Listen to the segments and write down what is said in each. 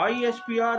ISPR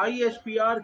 ISPR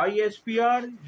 ISPR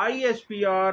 ISPR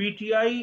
PTI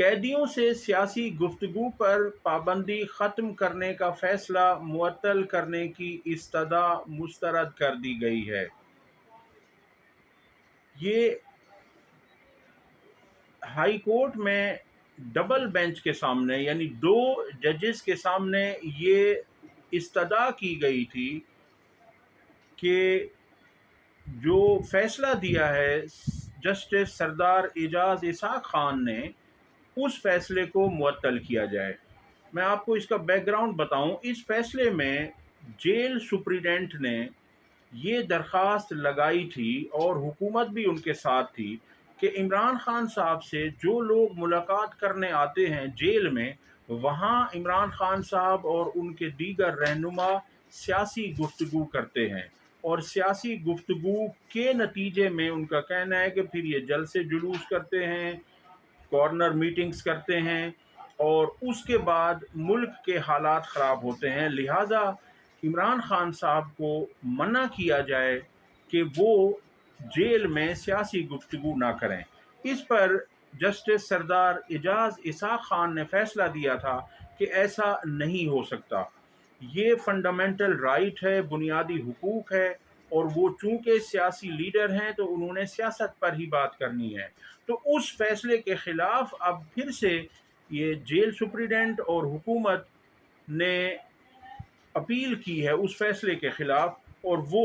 قیدیوں سے سیاسی گفتگو پر پابندی ختم کرنے کا فیصلہ معطل کرنے کی استدعا مسترد کر دی گئی ہے۔ یہ ہائی کورٹ میں ڈبل بینچ کے سامنے، یعنی 2 ججز کے سامنے یہ استدعا کی گئی تھی کہ جو فیصلہ دیا ہے جسٹس سردار اعجاز اسحاق خان نے، اس فیصلے کو معطل کیا جائے۔ میں آپ کو اس کا بیک گراؤنڈ بتاؤں۔ اس فیصلے میں جیل سپریڈنٹ نے یہ درخواست لگائی تھی اور حکومت بھی ان کے ساتھ تھی کہ عمران خان صاحب سے جو لوگ ملاقات کرنے آتے ہیں جیل میں، وہاں عمران خان صاحب اور ان کے دیگر رہنما سیاسی گفتگو کرتے ہیں، اور سیاسی گفتگو کے نتیجے میں ان کا کہنا ہے کہ پھر یہ جلسے جلوس کرتے ہیں، کارنر میٹنگز کرتے ہیں، اور اس کے بعد ملک کے حالات خراب ہوتے ہیں۔ لہٰذا عمران خان صاحب کو منع کیا جائے کہ وہ جیل میں سیاسی گفتگو نہ کریں۔ اس پر جسٹس سردار اعجاز اسحاق خان نے فیصلہ دیا تھا کہ ایسا نہیں ہو سکتا، یہ فنڈامنٹل رائٹ ہے، بنیادی حقوق ہے، اور وہ چونکہ سیاسی لیڈر ہیں تو انہوں نے سیاست پر ہی بات کرنی ہے۔ تو اس فیصلے کے خلاف اب پھر سے یہ جیل سپریڈنٹ اور حکومت نے اپیل کی ہے اس فیصلے کے خلاف، اور وہ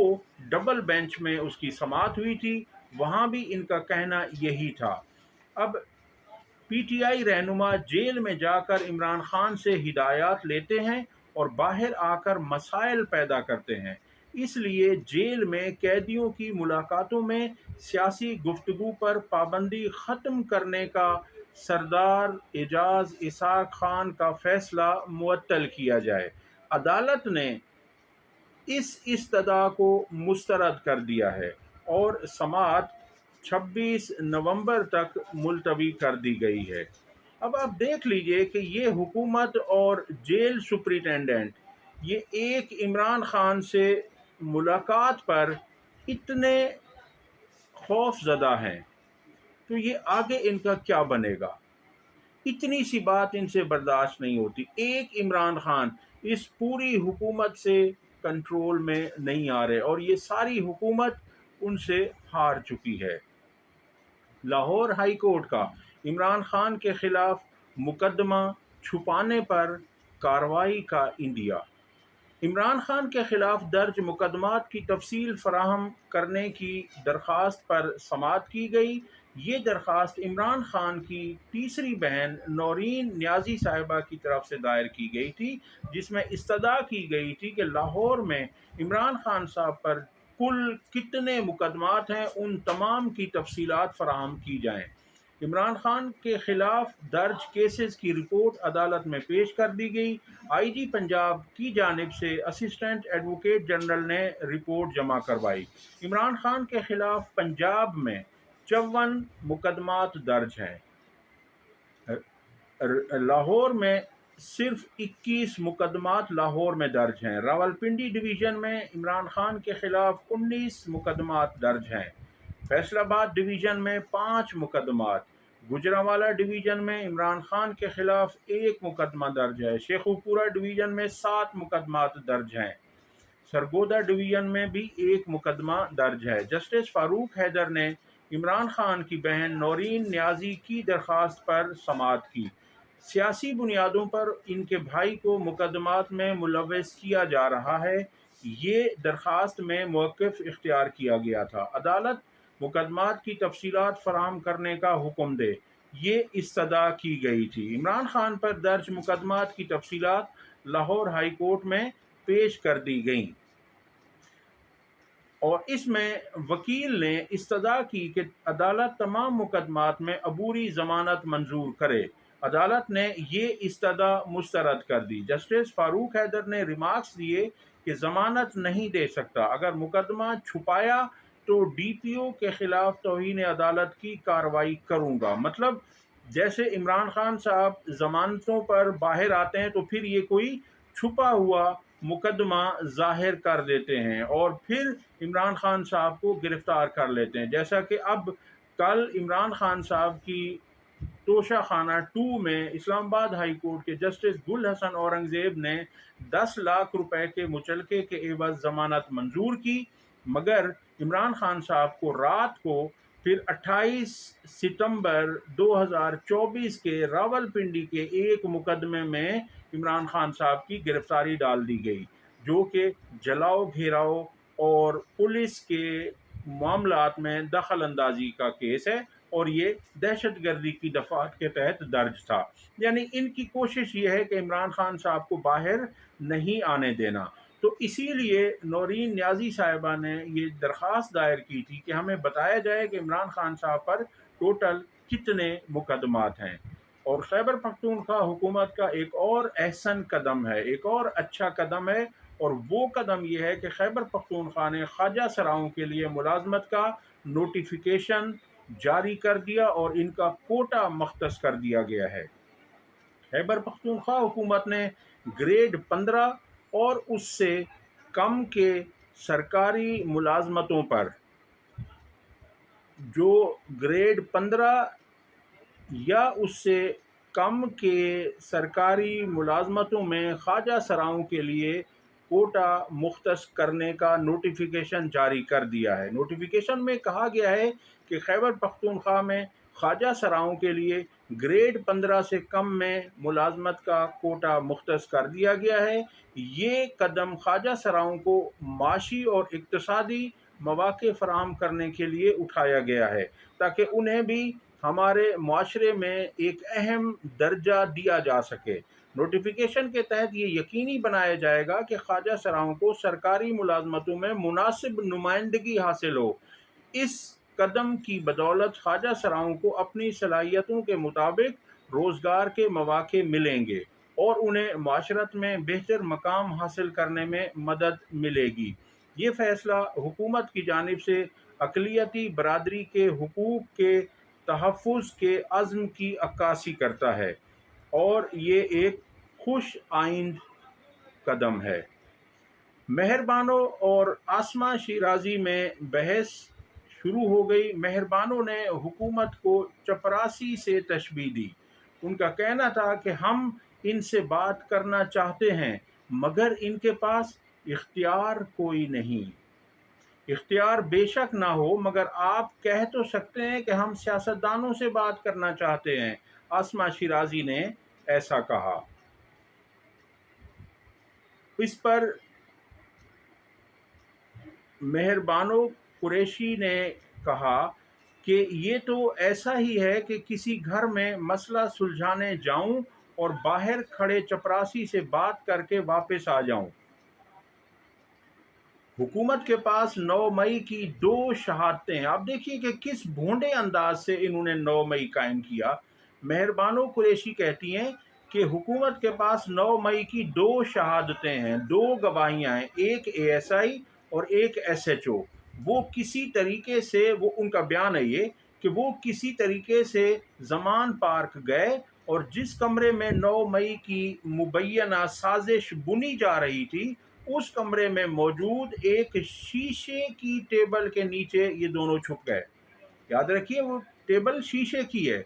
ڈبل بینچ میں اس کی سماعت ہوئی تھی، وہاں بھی ان کا کہنا یہی تھا۔ اب پی ٹی آئی رہنما جیل میں جا کر عمران خان سے ہدایات لیتے ہیں اور باہر آ کر مسائل پیدا کرتے ہیں، اس لیے جیل میں قیدیوں کی ملاقاتوں میں سیاسی گفتگو پر پابندی ختم کرنے کا سردار اعجاز اسحاق خان کا فیصلہ معطل کیا جائے۔ عدالت نے اس استدعا کو مسترد کر دیا ہے اور سماعت 26 نومبر تک ملتوی کر دی گئی ہے۔ اب آپ دیکھ لیجئے کہ یہ حکومت اور جیل سپرنٹینڈنٹ یہ ایک عمران خان سے ملاقات پر اتنے خوف زدہ ہیں، تو یہ آگے ان کا کیا بنے گا؟ اتنی سی بات ان سے برداشت نہیں ہوتی۔ ایک عمران خان اس پوری حکومت سے کنٹرول میں نہیں آ رہے، اور یہ ساری حکومت ان سے ہار چکی ہے۔ لاہور ہائی کورٹ کا عمران خان کے خلاف مقدمہ چھپانے پر کارروائی کا عندیہ۔ عمران خان کے خلاف درج مقدمات کی تفصیل فراہم کرنے کی درخواست پر سماعت کی گئی۔ یہ درخواست عمران خان کی تیسری بہن نورین نیازی صاحبہ کی طرف سے دائر کی گئی تھی، جس میں استدعا کی گئی تھی کہ لاہور میں عمران خان صاحب پر کل کتنے مقدمات ہیں، ان تمام کی تفصیلات فراہم کی جائیں۔ عمران خان کے خلاف درج کیسز کی رپورٹ عدالت میں پیش کر دی گئی۔ آئی جی پنجاب کی جانب سے اسسٹنٹ ایڈوکیٹ جنرل نے رپورٹ جمع کروائی۔ عمران خان کے خلاف پنجاب میں 54 مقدمات درج ہیں، لاہور میں صرف 21 مقدمات لاہور میں درج ہیں۔ راولپنڈی ڈویژن میں عمران خان کے خلاف 19 مقدمات درج ہیں۔ فیصل آباد ڈویژن میں 5 مقدمات، گجرانوالہ ڈویژن میں عمران خان کے خلاف 1 مقدمہ درج ہے، شیخوپورہ ڈویژن میں 7 مقدمات درج ہیں، سرگودا ڈویژن میں بھی 1 مقدمہ درج ہے۔ جسٹس فاروق حیدر نے عمران خان کی بہن نورین نیازی کی درخواست پر سماعت کی۔ سیاسی بنیادوں پر ان کے بھائی کو مقدمات میں ملوث کیا جا رہا ہے، یہ درخواست میں موقف اختیار کیا گیا تھا۔ عدالت مقدمات کی تفصیلات فراہم کرنے کا حکم دے، یہ استدعا کی گئی تھی۔ عمران خان پر درج مقدمات کی تفصیلات لاہور ہائی کورٹ میں پیش کر دی گئیں، اور اس میں وکیل نے استدعا کی کہ عدالت تمام مقدمات میں عبوری ضمانت منظور کرے۔ عدالت نے یہ استدعا مسترد کر دی۔ جسٹس فاروق حیدر نے ریمارکس دیے کہ ضمانت نہیں دے سکتا، اگر مقدمہ چھپایا تو ڈی پی او کے خلاف توہین عدالت کی کارروائی کروں گا۔ مطلب جیسے عمران خان صاحب ضمانتوں پر باہر آتے ہیں تو پھر یہ کوئی چھپا ہوا مقدمہ ظاہر کر دیتے ہیں اور پھر عمران خان صاحب کو گرفتار کر لیتے ہیں، جیسا کہ اب کل عمران خان صاحب کی توشہ خانہ 2 میں اسلام آباد ہائی کورٹ کے جسٹس گل حسن اورنگزیب نے 10 لاکھ روپے کے مچلقے کے عوض ضمانت منظور کی، مگر عمران خان صاحب کو رات کو پھر 28 ستمبر 2024 کے راولپنڈی کے ایک مقدمے میں عمران خان صاحب کی گرفتاری ڈال دی گئی، جو کہ جلاؤ، گھیراؤ اور پولیس کے معاملات میں دخل اندازی کا کیس ہے، اور یہ دہشت گردی کی دفعات کے تحت درج تھا۔ یعنی ان کی کوشش یہ ہے کہ عمران خان صاحب کو باہر نہیں آنے دینا۔ تو اسی لیے نورین نیازی صاحبہ نے یہ درخواست دائر کی تھی کہ ہمیں بتایا جائے کہ عمران خان صاحب پر ٹوٹل کتنے مقدمات ہیں۔ اور خیبر پختونخوا حکومت کا ایک اور احسن قدم ہے، ایک اور اچھا قدم ہے، اور وہ قدم یہ ہے کہ خیبر پختونخوا نے خواجہ سراؤں کے لیے ملازمت کا نوٹیفیکیشن جاری کر دیا اور ان کا کوٹا مختص کر دیا گیا ہے۔ خیبر پختونخوا حکومت نے گریڈ 15 اور اس سے کم کے سرکاری ملازمتوں پر، جو گریڈ 15 یا اس سے کم کے سرکاری ملازمتوں میں خواجہ سراؤں کے لیے کوٹا مختص کرنے کا نوٹیفیکیشن جاری کر دیا ہے۔ نوٹیفیکیشن میں کہا گیا ہے کہ خیبر پختونخوا میں خواجہ سراؤں کے لیے گریڈ 15 سے کم میں ملازمت کا کوٹا مختص کر دیا گیا ہے۔ یہ قدم خواجہ سراؤں کو معاشی اور اقتصادی مواقع فراہم کرنے کے لیے اٹھایا گیا ہے، تاکہ انہیں بھی ہمارے معاشرے میں ایک اہم درجہ دیا جا سکے۔ نوٹیفیکیشن کے تحت یہ یقینی بنایا جائے گا کہ خواجہ سراؤں کو سرکاری ملازمتوں میں مناسب نمائندگی حاصل ہو۔ اس قدم کی بدولت خواجہ سراؤں کو اپنی صلاحیتوں کے مطابق روزگار کے مواقع ملیں گے اور انہیں معاشرت میں بہتر مقام حاصل کرنے میں مدد ملے گی۔ یہ فیصلہ حکومت کی جانب سے اقلیتی برادری کے حقوق کے تحفظ کے عزم کی عکاسی کرتا ہے، اور یہ ایک خوش آئند قدم ہے۔ مہربانوں اور آسمہ شیرازی میں بحث شروع ہو گئی۔ مہربانوں نے حکومت کو چپراسی سے تشبیہ دی۔ ان کا کہنا تھا کہ ہم ان سے بات کرنا چاہتے ہیں، مگر ان کے پاس اختیار کوئی نہیں۔ اختیار بے شک نہ ہو، مگر آپ کہہ تو سکتے ہیں کہ ہم سیاستدانوں سے بات کرنا چاہتے ہیں۔ آسمہ شیرازی نے ایسا کہا۔ اس پر مہربانو قریشی نے کہا کہ یہ تو ایسا ہی ہے کہ کسی گھر میں مسئلہ سلجھانے جاؤں اور باہر کھڑے چپراسی سے بات کر کے واپس آ جاؤں۔ حکومت کے پاس 9 مئی کی 2 شہادتیں ہیں۔ آپ دیکھیے کہ کس بھونڈے انداز سے انہوں نے 9 مئی قائم کیا۔ مہربانو قریشی کہتی ہیں کہ حکومت کے پاس 9 مئی کی 2 شہادتیں ہیں، 2 گواہیاں ہیں، ایک ASI اور ایک SHO۔ وہ کسی طریقے سے، وہ ان کا بیان ہے یہ کہ وہ کسی طریقے سے زمان پارک گئے اور جس کمرے میں 9 مئی کی مبینہ سازش بنی جا رہی تھی، اس کمرے میں موجود ایک شیشے کی ٹیبل کے نیچے یہ دونوں چھپ گئے۔ یاد رکھیے وہ ٹیبل شیشے کی ہے،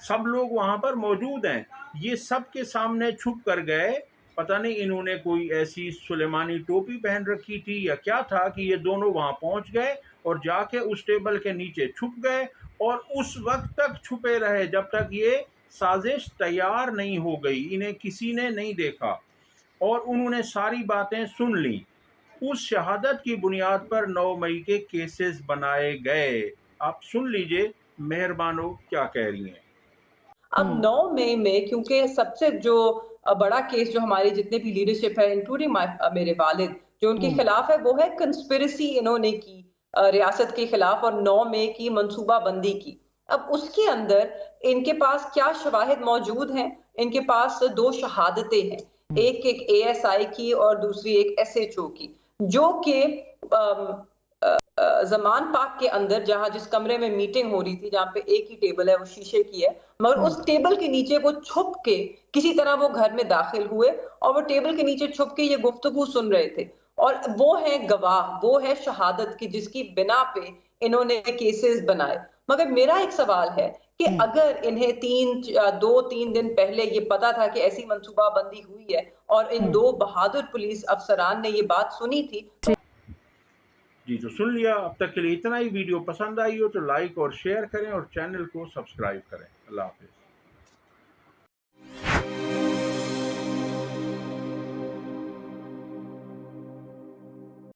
سب لوگ وہاں پر موجود ہیں، یہ سب کے سامنے چھپ کر گئے۔ پتہ نہیں انہوں نے کوئی ایسی سلیمانی ٹوپی پہن رکھی تھی یا کیا تھا کہ یہ دونوں وہاں پہنچ گئے اور جا کے اس ٹیبل کے نیچے چھپ گئے، اور اس وقت تک چھپے رہے جب تک یہ سازش تیار نہیں ہو گئی، انہیں کسی نے نہیں دیکھا، اور انہوں نے ساری باتیں سن لیں۔ اس شہادت کی بنیاد پر 9 مئی کے کیسز بنائے گئے۔ آپ سن لیجئے مہربانو کیا کہہ رہی ہیں۔ اب 9 مئی میں کیونکہ سب سے جو بڑا کیس جو ہماری جتنے بھی لیڈرشپ ہے انکلوڈنگ میرے والد جو ان کے خلاف ہے، وہ ہے کنسپیرسی انہوں نے کی ریاست کے خلاف، اور 9 مئی کی منصوبہ بندی کی۔ اب اس کے اندر ان کے پاس کیا شواہد موجود ہیں؟ ان کے پاس 2 شہادتیں ہیں، ایک ASI کی اور دوسری ایک SHO کی، جو کہ زمان پاک کے اندر جس کمرے میں میٹنگ ہو رہی تھی، جہاں پہ ایک ہی ٹیبل ہے، وہ شیشے کی ہے، مگر اس ٹیبل کے نیچے وہ چھپ کے کسی طرح وہ گھر میں داخل ہوئے اور وہ ٹیبل کے نیچے چھپ کے یہ گفتگو سن رہے تھے، اور وہ ہے گواہ، وہ ہے شہادت کی جس کی بنا پہ انہوں نے کیسز بنائے۔ مگر میرا ایک سوال ہے کہ اگر انہیں 2-3 دن پہلے یہ پتا تھا کہ ایسی منصوبہ بندی ہوئی ہے اور ان 2 بہادر پولیس افسران نے یہ بات سنی تھی جی تو سن لیا. اب تک کے لیے اتنا ہی. ویڈیو پسند آئی ہو تو لائک اور شیئر کریں اور چینل کو سبسکرائب کریں. اللہ حافظ.